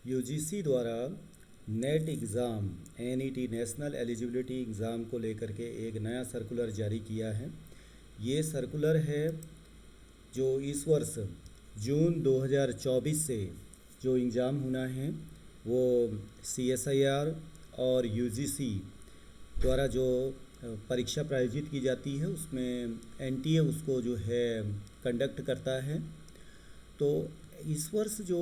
UGC द्वारा net exam NET national eligibility exam को लेकर के एक नया सर्कुलर जारी किया है। ये सर्कुलर है जो इस वर्ष जून 2024 से जो एग्ज़ाम होना है वो सीएसआईआर और यूजीसी द्वारा जो परीक्षा प्रायोजित की जाती है उसमें एनटीए उसको जो है कंडक्ट करता है। तो इस वर्ष जो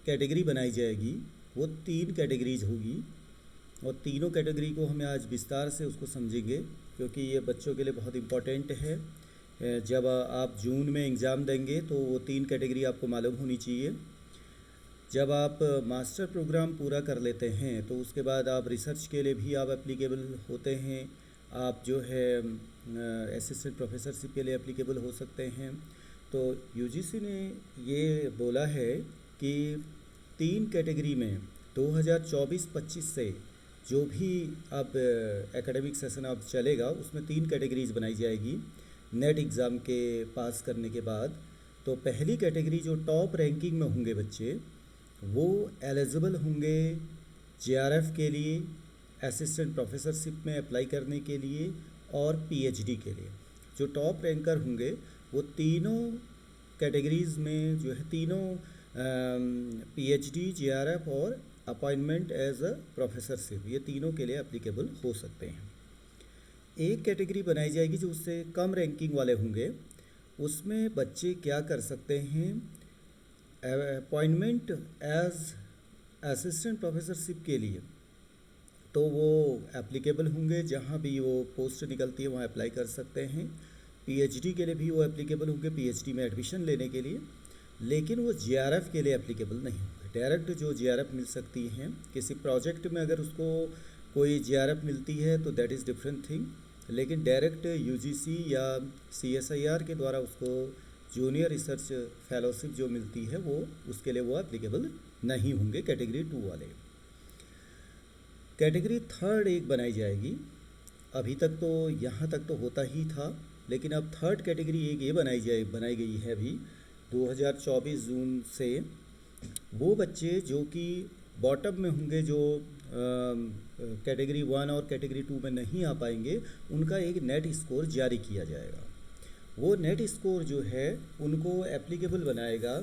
कैटेगरी बनाई जाएगी वो 3 कैटेगरीज होगी और तीनों कैटेगरी को हमें आज विस्तार से उसको समझेंगे, क्योंकि ये बच्चों के लिए बहुत इम्पोर्टेंट है। जब आप जून में एग्ज़ाम देंगे तो वो 3 कैटेगरी आपको मालूम होनी चाहिए। जब आप मास्टर प्रोग्राम पूरा कर लेते हैं तो उसके बाद आप रिसर्च के लिए भी आप एप्लीकेबल होते हैं। आप जो है असिस्टेंट प्रोफेसरशिप के लिए एप्लीकेबल हो सकते हैं। तो यूजीसी ने ये बोला है कि 3 कैटेगरी में 2024-25 से जो भी अब एकेडमिक सेशन अब चलेगा उसमें 3 कैटेगरीज बनाई जाएगी नेट एग्ज़ाम के पास करने के बाद। तो पहली कैटेगरी जो टॉप रैंकिंग में होंगे बच्चे वो एलिजिबल होंगे जेआरएफ के लिए, असिस्टेंट प्रोफेसरशिप में अप्लाई करने के लिए और पीएचडी के लिए। जो टॉप रैंकर होंगे वो तीनों कैटेगरीज़ में जो है तीनों पीएचडी, जेआरएफ और अपॉइंटमेंट एज अ प्रोफेसरशिप, ये तीनों के लिए एप्लीकेबल हो सकते हैं। एक कैटेगरी बनाई जाएगी जो उससे कम रैंकिंग वाले होंगे, उसमें बच्चे क्या कर सकते हैं, अपॉइंटमेंट एज असिस्टेंट प्रोफेसरशिप के लिए तो वो एप्लीकेबल होंगे, जहाँ भी वो पोस्ट निकलती है वहाँ अप्लाई कर सकते हैं। पीएचडी के लिए भी वो एप्लीकेबल होंगे, पीएचडी में एडमिशन लेने के लिए, लेकिन वो जेआरएफ के लिए एप्लीकेबल नहीं होंगे। डायरेक्ट जो जेआरएफ मिल सकती हैं किसी प्रोजेक्ट में, अगर उसको कोई जेआरएफ मिलती है तो दैट इज़ डिफरेंट थिंग, लेकिन डायरेक्ट यूजीसी या सीएसआईआर के द्वारा उसको जूनियर रिसर्च फेलोशिप जो मिलती है वो उसके लिए वो एप्लीकेबल नहीं होंगे कैटेगरी 2 वाले। कैटेगरी 3 एक बनाई जाएगी। अभी तक तो यहाँ तक तो होता ही था, लेकिन अब 3rd कैटेगरी एक ये बनाई गई है अभी 2024 जून से। वो बच्चे जो कि बॉटम में होंगे, जो कैटेगरी 1 और कैटेगरी 2 में नहीं आ पाएंगे, उनका एक नेट स्कोर जारी किया जाएगा। वो नेट स्कोर जो है उनको एप्लीकेबल बनाएगा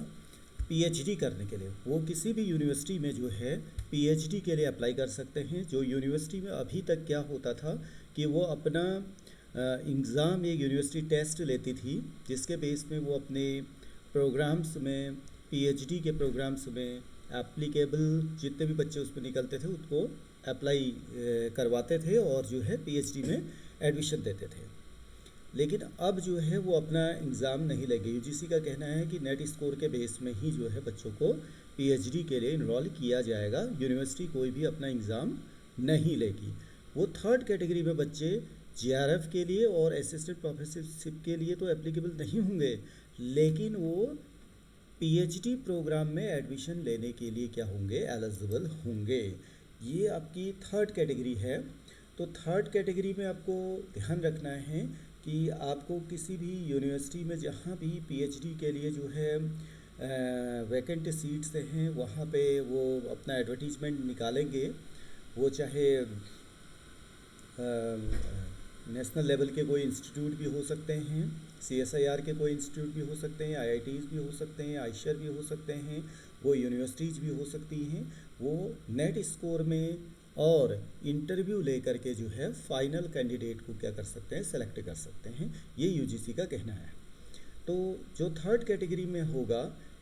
पीएचडी करने के लिए। वो किसी भी यूनिवर्सिटी में जो है पीएचडी के लिए अप्लाई कर सकते हैं। जो यूनिवर्सिटी में अभी तक क्या होता था कि वो अपना एग्ज़ाम, एक यूनिवर्सिटी टेस्ट लेती थी जिसके बेस में वो अपने प्रोग्राम्स में, पीएचडी के प्रोग्राम्स में एप्लीकेबल जितने भी बच्चे उसमें निकलते थे उसको अप्लाई करवाते थे और जो है पीएचडी में एडमिशन देते थे। लेकिन अब जो है वो अपना एग्ज़ाम नहीं लेंगे। यूजीसी का कहना है कि नेट स्कोर के बेस में ही जो है बच्चों को पीएचडी के लिए इनरोल किया जाएगा। यूनिवर्सिटी कोई भी अपना एग्ज़ाम नहीं लेगी। वो 3rd कैटेगरी में बच्चे जेआरएफ के लिए और असिस्टेंट प्रोफेसरशिप के लिए तो एप्लीकेबल नहीं होंगे, लेकिन वो पीएचडी प्रोग्राम में एडमिशन लेने के लिए क्या होंगे, एलिजिबल होंगे। ये आपकी 3rd कैटेगरी है। तो 3rd कैटेगरी में आपको ध्यान रखना है कि आपको किसी भी यूनिवर्सिटी में जहाँ भी पीएचडी के लिए जो है वैकेंट सीट्स हैं वहाँ पे वो अपना एडवर्टीजमेंट निकालेंगे। वो चाहे नेशनल लेवल के कोई इंस्टीट्यूट भी हो सकते हैं, सीएसआईआर के कोई इंस्टीट्यूट भी हो सकते हैं, आईआईटीज़ भी हो सकते हैं, आईशर भी हो सकते हैं, वो यूनिवर्सिटीज़ भी हो सकती हैं। वो नेट स्कोर में और इंटरव्यू लेकर के जो है फाइनल कैंडिडेट को क्या कर सकते हैं, सेलेक्ट कर सकते हैं। ये यूजीसी का कहना है। तो जो 3rd कैटेगरी में होगा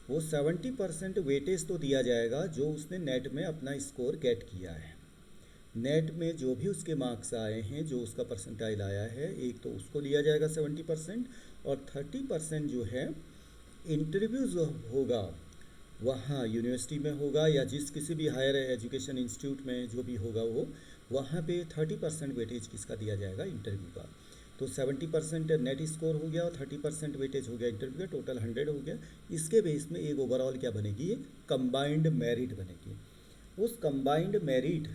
वो 70% वेटेज तो दिया जाएगा जो उसने नेट में अपना स्कोर गेट किया है। नेट में जो भी उसके मार्क्स आए हैं, जो उसका परसेंटाइल आया है, एक तो उसको लिया जाएगा 70% और 30% जो है इंटरव्यू जो होगा वहाँ यूनिवर्सिटी में होगा या जिस किसी भी हायर एजुकेशन इंस्टीट्यूट में जो भी होगा वो वहाँ पे 30% वेटेज किसका दिया जाएगा, इंटरव्यू का। तो 70% नेट स्कोर हो गया और 30% वेटेज हो गया इंटरव्यू का, टोटल 100 हो गया। इसके बेस में एक ओवरऑल क्या बनेगी, एक कंबाइंड मेरिट बनेगी। उस कंबाइंड मेरिट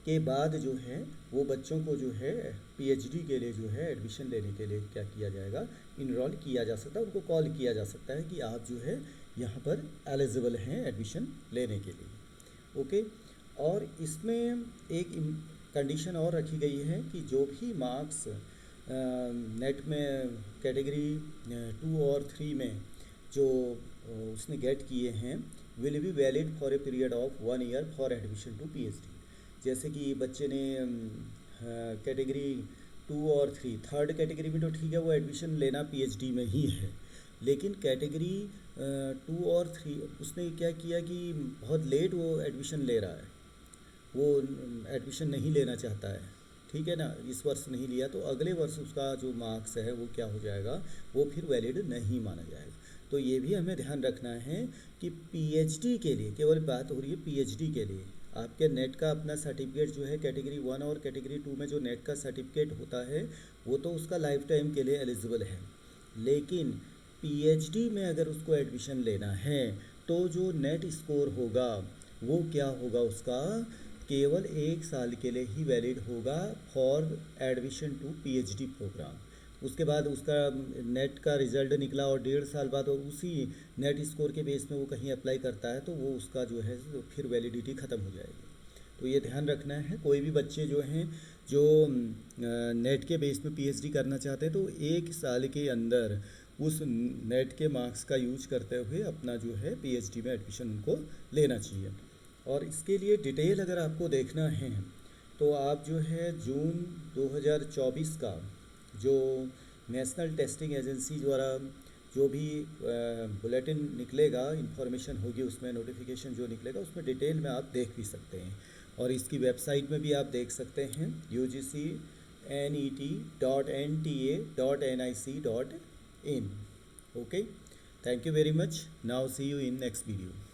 के बाद जो है वो बच्चों को जो है पीएचडी के लिए जो है एडमिशन लेने के लिए क्या किया जाएगा, इनरोल किया जा सकता है। उनको कॉल किया जा सकता है कि आप जो है यहाँ पर एलिजिबल हैं एडमिशन लेने के लिए। ओके, और इसमें एक कंडीशन और रखी गई है कि जो भी मार्क्स नेट में कैटेगरी 2 और 3 में जो उसने गेट किए हैं will be valid for a period of 1 year for admission to PhD. जैसे कि बच्चे ने कैटेगरी 2 और 3, थर्ड कैटेगरी में तो ठीक है वो एडमिशन लेना पीएचडी में ही है, लेकिन कैटेगरी 2 और 3 उसने क्या किया कि बहुत लेट वो एडमिशन ले रहा है, वो एडमिशन नहीं लेना चाहता है, ठीक है ना, इस वर्ष नहीं लिया तो अगले वर्ष उसका जो मार्क्स है वो क्या हो जाएगा, वो फिर वैलिड नहीं माना जाएगा। तो ये भी हमें ध्यान रखना है कि पीएचडी के लिए, केवल बात हो रही है पीएचडी के लिए, आपके नेट का अपना सर्टिफिकेट जो है कैटेगरी 1 और कैटेगरी 2 में जो नेट का सर्टिफिकेट होता है वो तो उसका लाइफ टाइम के लिए एलिजिबल है, लेकिन पीएचडी में अगर उसको एडमिशन लेना है तो जो नेट स्कोर होगा वो क्या होगा, उसका केवल 1 साल के लिए ही वैलिड होगा for admission to PhD programme. उसके बाद उसका नेट का रिज़ल्ट निकला और 1.5 साल बाद और उसी नेट स्कोर के बेस में वो कहीं अप्लाई करता है तो वो उसका जो है तो फिर वैलिडिटी ख़त्म हो जाएगी। तो ये ध्यान रखना है, कोई भी बच्चे जो हैं जो नेट के बेस में पीएचडी करना चाहते हैं तो 1 साल के अंदर उस नेट के मार्क्स का यूज करते हुए अपना जो है पीएचडी में एडमिशन उनको लेना चाहिए। और इसके लिए डिटेल अगर आपको देखना है तो आप जो है जून 2024 का जो नेशनल टेस्टिंग एजेंसी द्वारा जो भी बुलेटिन निकलेगा, इंफॉर्मेशन होगी उसमें, नोटिफिकेशन जो निकलेगा उसमें डिटेल में आप देख भी सकते हैं, और इसकी वेबसाइट में भी आप देख सकते हैं ugcnet.nta.nic.in। Okay, thank you very much, now see you in next video.